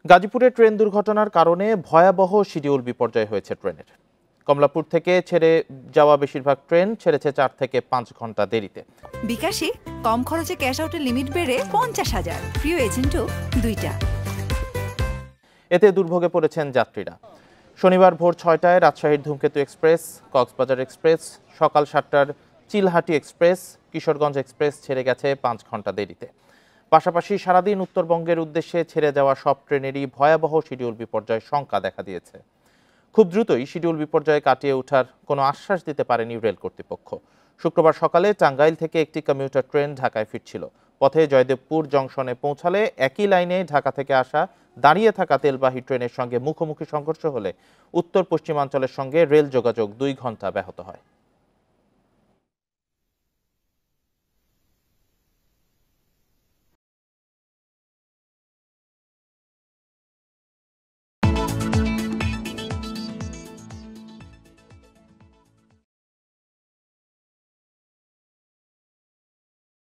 গাজীপুরে ট্রেন দুর্ঘটনার কারণে ভয়াবহ শিডিউল বিপর্যয় হয়েছে ট্রেনের। কমলাপুর থেকে ছেড়ে যাওয়া বেশিরভাগ ট্রেন ছেড়েছে 4 থেকে 5 ঘন্টা দেরিতে। বিকাশে কম খরচে ক্যাশ আউটের লিমিট বেড়ে 50,000, প্রিয় এজেন্টও 2টা। এতে দুর্ভোগে পড়েছেন যাত্রীরা। শনিবার ভোর 6টায় রাজশাহীর ধূমকেতু এক্সপ্রেস, কক্সবাজার এক্সপ্রেস, সকাল 7টার চিলহাটি এক্সপ্রেস, কিশোরগঞ্জ এক্সপ্রেস ছেড়ে গেছে 5 ঘন্টা দেরিতে। পাশাপাশি সারাদিন উত্তরবঙ্গের উদ্দেশ্যে ছেড়ে যাওয়া সব ট্রেনেরই ভয়াবহ শিডিউল বিপর্যয়ের শঙ্কা দেখা দিয়েছে। খুব দ্রুতই শিডিউল বিপর্যয়ে কাটিয়ে ওঠার কোনো আশ্বাস দিতে পারেনি রেল কর্তৃপক্ষ। শুক্রবার সকালে টাঙ্গাইল থেকে একটি কমিউটার ট্রেন ঢাকায় ফিরছিল। পথে জয়দেবপুর জংশনে পৌঁছালে একই লাইনে ঢাকা থেকে আসা দাঁড়িয়ে থাকা তেলবাহী ট্রেনের সঙ্গে মুখোমুখি সংঘর্ষ হলে উত্তর পশ্চিমাঞ্চলের সঙ্গে রেল যোগাযোগ 2 ঘন্টা ব্যাহত হয়।